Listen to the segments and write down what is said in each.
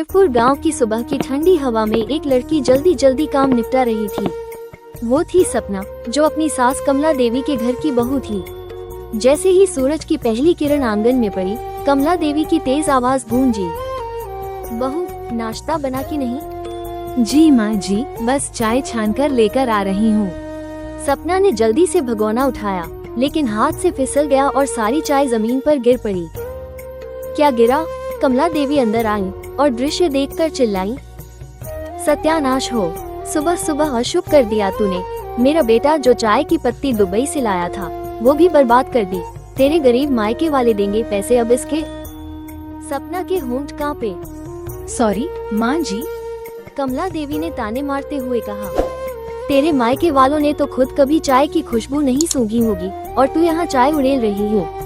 शिवपुर गांव की सुबह की ठंडी हवा में एक लड़की जल्दी जल्दी काम निपटा रही थी। वो थी सपना, जो अपनी सास कमला देवी के घर की बहू थी। जैसे ही सूरज की पहली किरण आंगन में पड़ी, कमला देवी की तेज आवाज गूंजी, बहू नाश्ता बना कि नहीं? जी माँ जी, बस चाय छानकर लेकर आ रही हूँ। सपना ने जल्दी से भगोना उठाया, लेकिन हाथ से फिसल गया और सारी चाय जमीन पर गिर पड़ी। क्या गिरा? कमला देवी अंदर आई और दृश्य देखकर चिल्लाई, सत्यानाश हो, सुबह सुबह अशुभ कर दिया तूने। मेरा बेटा जो चाय की पत्ती दुबई से लाया था, वो भी बर्बाद कर दी। तेरे गरीब मायके वाले देंगे पैसे अब इसके। सपना के होंठ कांपे। सॉरी माँ जी, कमला देवी ने ताने मारते हुए कहा, तेरे मायके वालों ने तो खुद कभी चाय की खुशबू नहीं सूंघी होगी और तू यहाँ चाय उड़ेल रही है।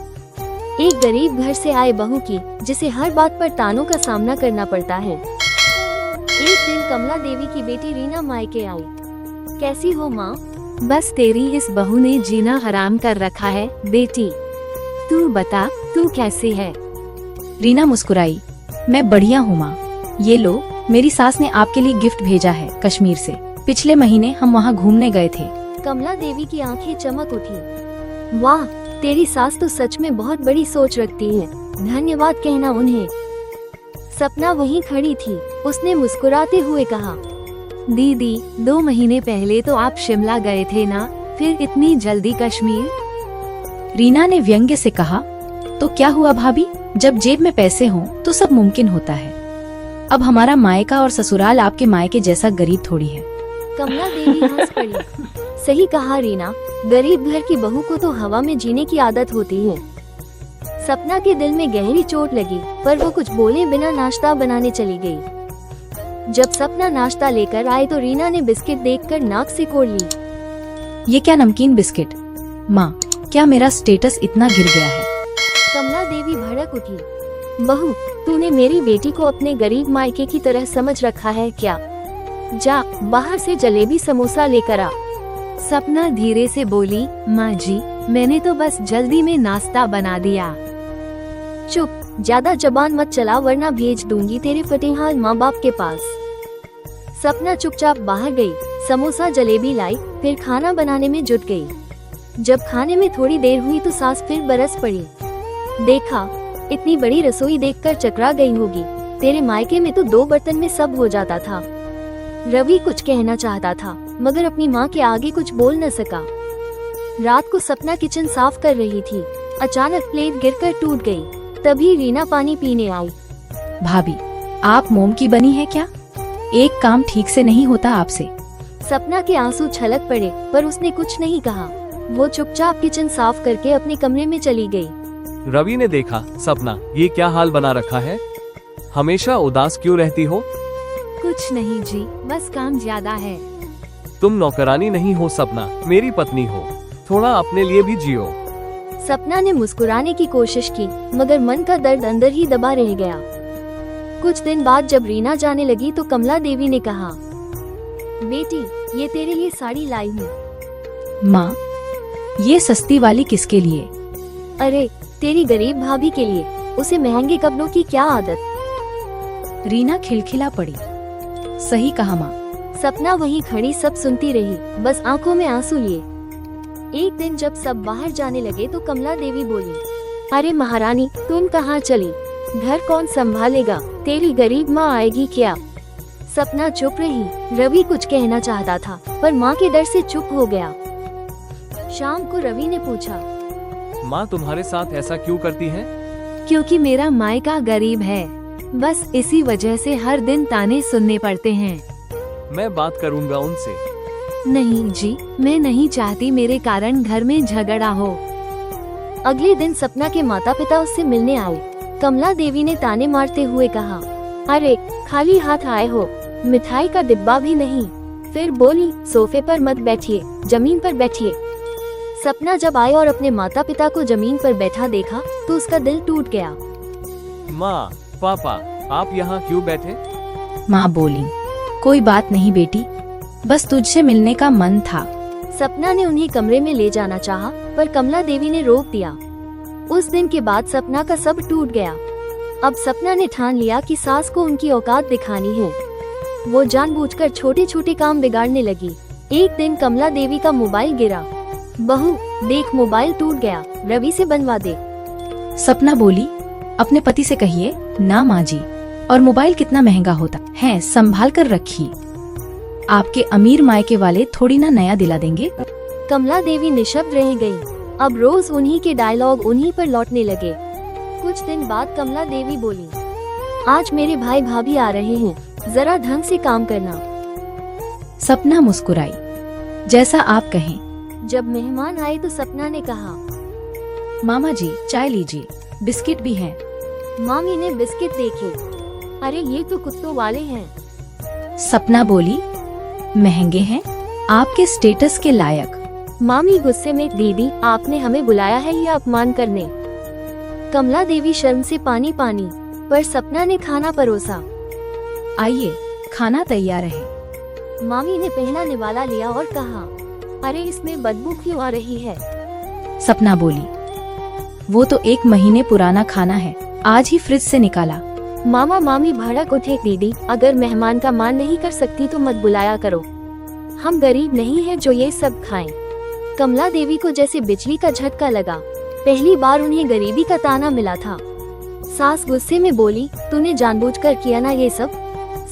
एक गरीब घर से आए बहू की, जिसे हर बात पर तानों का सामना करना पड़ता है। एक दिन कमला देवी की बेटी रीना मायके आई। कैसी हो माँ? बस तेरी इस बहू ने जीना हराम कर रखा है बेटी। तू बता, तू कैसी है? रीना मुस्कुराई, मैं बढ़िया हूँ माँ। ये लो, मेरी सास ने आपके लिए गिफ्ट भेजा है कश्मीर से। पिछले महीने हम वहाँ घूमने गए थे। कमला देवी की आंखें चमक उठी। वाह, तेरी सास तो सच में बहुत बड़ी सोच रखती है। धन्यवाद कहना उन्हें। सपना वहीं खड़ी थी। उसने मुस्कुराते हुए कहा, दीदी 2 महीने पहले तो आप शिमला गए थे ना, फिर इतनी जल्दी कश्मीर? रीना ने व्यंग्य से कहा, तो क्या हुआ भाभी, जब जेब में पैसे हों तो सब मुमकिन होता है। अब हमारा मायका और ससुराल आपके मायके जैसा गरीब थोड़ी है। कमला देवी हंस पड़ी। सही कहा रीना, गरीब घर की बहू को तो हवा में जीने की आदत होती है। सपना के दिल में गहरी चोट लगी, पर वो कुछ बोले बिना नाश्ता बनाने चली गई। जब सपना नाश्ता लेकर आए तो रीना ने बिस्किट देखकर नाक से कोड़ ली। ये क्या नमकीन बिस्किट? माँ, क्या मेरा स्टेटस इतना गिर गया है? कमला देवी भड़क उठी। बहू, तूने मेरी बेटी को अपने गरीब मायके की तरह समझ रखा है क्या? जा, बाहर से जलेबी समोसा लेकर आ। सपना धीरे से बोली, माँ जी, मैंने तो बस जल्दी में नाश्ता बना दिया। चुप, ज्यादा जबान मत चला वरना भेज दूंगी तेरे फटेहाल माँ बाप के पास। सपना चुपचाप बाहर गई, समोसा जलेबी लाई, फिर खाना बनाने में जुट गई। जब खाने में थोड़ी देर हुई तो सास फिर बरस पड़ी। देखा, इतनी बड़ी रसोई देखकर चकरा गई होगी। तेरे मायके में तो 2 बर्तन में सब हो जाता था। रवि कुछ कहना चाहता था, मगर अपनी माँ के आगे कुछ बोल न सका। रात को सपना किचन साफ कर रही थी। अचानक प्लेट गिरकर टूट गई। तभी रीना पानी पीने आई। भाभी, आप मोम की बनी है क्या? एक काम ठीक से नहीं होता आपसे। सपना के आंसू छलक पड़े, पर उसने कुछ नहीं कहा। वो चुपचाप किचन साफ करके अपने कमरे में चली गई। रवि ने देखा, सपना ये क्या हाल बना रखा है? हमेशा उदास क्यों रहती हो? कुछ नहीं जी, बस काम ज्यादा है। तुम नौकरानी नहीं हो सपना, मेरी पत्नी हो। थोड़ा अपने लिए भी जियो। सपना ने मुस्कुराने की कोशिश की, मगर मन का दर्द अंदर ही दबा रह गया। कुछ दिन बाद जब रीना जाने लगी तो कमला देवी ने कहा, बेटी, ये तेरे लिए साड़ी लाई हूँ। माँ, ये सस्ती वाली किसके लिए? अरे, तेरी गरीब भाभी के लिए। उसे महंगे कपड़ों की क्या आदत। रीना खिलखिला पड़ी। सही कहा माँ। सपना वहीं खड़ी सब सुनती रही, बस आंखों में आंसू लिए। एक दिन जब सब बाहर जाने लगे तो कमला देवी बोली, अरे महारानी, तुम कहाँ चली? घर कौन संभालेगा? तेरी गरीब माँ आएगी क्या? सपना चुप रही। रवि कुछ कहना चाहता था, पर माँ के डर से चुप हो गया। शाम को रवि ने पूछा, माँ तुम्हारे साथ ऐसा क्यों करती है? क्योंकि मेरा मायका गरीब है, बस इसी वजह से हर दिन ताने सुनने पड़ते हैं। मैं बात करूँगा उनसे। नहीं जी, मैं नहीं चाहती मेरे कारण घर में झगड़ा हो। अगले दिन सपना के माता पिता उससे मिलने आए। कमला देवी ने ताने मारते हुए कहा, अरे खाली हाथ आए हो, मिठाई का डिब्बा भी नहीं। फिर बोली, सोफे पर मत बैठिए, जमीन पर बैठिए। सपना जब आए और अपने माता पिता को जमीन पर बैठा देखा तो उसका दिल टूट गया। माँ, पापा, आप यहाँ क्यों बैठे? माँ बोली, कोई बात नहीं बेटी, बस तुझसे मिलने का मन था। सपना ने उन्हें कमरे में ले जाना चाहा, पर कमला देवी ने रोक दिया। उस दिन के बाद सपना का सब टूट गया। अब सपना ने ठान लिया कि सास को उनकी औकात दिखानी है। वो जानबूझकर छोटे छोटे काम बिगाड़ने लगी। एक दिन कमला देवी का मोबाइल गिरा। बहू देख, मोबाइल टूट गया, रवि से बनवा दे। सपना बोली, अपने पति से कहिए ना माँ जी, और मोबाइल कितना महंगा होता है, संभाल कर रखिए। आपके अमीर मायके वाले थोड़ी ना नया दिला देंगे। कमला देवी निशब्द रह गई। अब रोज उन्हीं के डायलॉग उन्हीं पर लौटने लगे। कुछ दिन बाद कमला देवी बोली, आज मेरे भाई भाभी आ रहे हैं, जरा ढंग से काम करना। सपना मुस्कुराई, जैसा आप कहें। जब मेहमान आए तो सपना ने कहा, मामा जी चाय लीजिए, बिस्किट भी हैं। मामी ने बिस्किट देखे। अरे ये तो कुत्तों वाले हैं। सपना बोली, महंगे हैं, आपके स्टेटस के लायक। मामी गुस्से में, दीदी आपने हमें बुलाया है ये अपमान करने। कमला देवी शर्म से पानी पानी, पर सपना ने खाना परोसा। आइए खाना तैयार है। मामी ने पहला निवाला लिया और कहा, अरे इसमें बदबू क्यों आ रही है। सपना बोली, वो तो 1 महीने पुराना खाना है, आज ही फ्रिज से निकाला। मामा मामी भड़क उठे, दीदी अगर मेहमान का मान नहीं कर सकती तो मत बुलाया करो, हम गरीब नहीं हैं जो ये सब खाएं। कमला देवी को जैसे बिजली का झटका लगा। पहली बार उन्हें गरीबी का ताना मिला था। सास गुस्से में बोली, तूने जानबूझकर किया ना ये सब।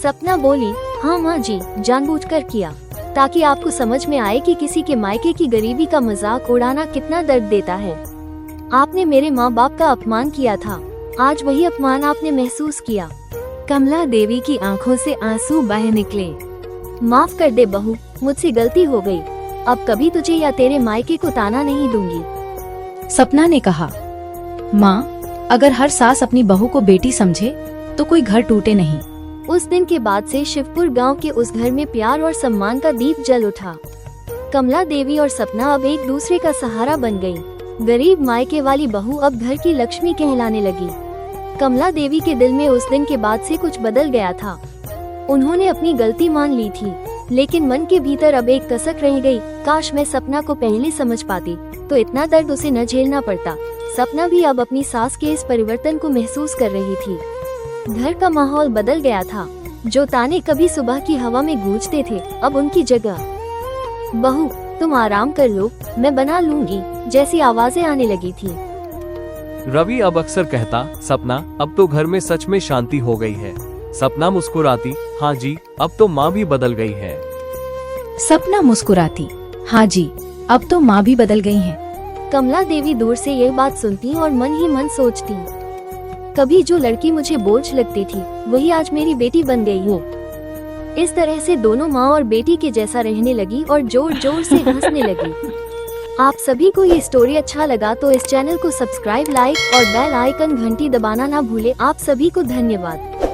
सपना बोली, हाँ माँ जी जानबूझकर किया, ताकि आपको समझ में आए कि किसी के मायके की गरीबी का मजाक उड़ाना कितना दर्द देता है। आपने मेरे माँ बाप का अपमान किया था, आज वही अपमान आपने महसूस किया। कमला देवी की आंखों से आंसू बह निकले। माफ कर दे बहू, मुझसे गलती हो गई, अब कभी तुझे या तेरे मायके को ताना नहीं दूंगी। सपना ने कहा, माँ अगर हर सास अपनी बहू को बेटी समझे तो कोई घर टूटे नहीं। उस दिन के बाद से शिवपुर गांव के उस घर में प्यार और सम्मान का दीप जल उठा। कमला देवी और सपना अब एक दूसरे का सहारा बन गई। गरीब मायके वाली बहू अब घर की लक्ष्मी कहलाने लगी। कमला देवी के दिल में उस दिन के बाद से कुछ बदल गया था। उन्होंने अपनी गलती मान ली थी, लेकिन मन के भीतर अब एक कसक रह गई। काश मैं सपना को पहले समझ पाती तो इतना दर्द उसे न झेलना पड़ता। सपना भी अब अपनी सास के इस परिवर्तन को महसूस कर रही थी। घर का माहौल बदल गया था। जो ताने कभी सुबह की हवा में गूंजते थे, अब उनकी जगह बहू तुम आराम कर लो, मैं बना लूंगी जैसी आवाजें आने लगी थी। रवि अब अक्सर कहता, सपना अब तो घर में सच में शांति हो गई है। सपना मुस्कुराती, हाँ जी अब तो माँ भी बदल गई है। सपना मुस्कुराती, हाँ जी अब तो माँ भी बदल गई हैं। कमला देवी दूर से यह बात सुनती और मन ही मन सोचती, कभी जो लड़की मुझे बोझ लगती थी वही आज मेरी बेटी बन गई है। इस तरह से दोनों माँ और बेटी के जैसा रहने लगी और जोर जोर से हंसने लगी। आप सभी को ये स्टोरी अच्छा लगा तो इस चैनल को सब्सक्राइब, लाइक और बेल आइकन घंटी दबाना ना भूले। आप सभी को धन्यवाद।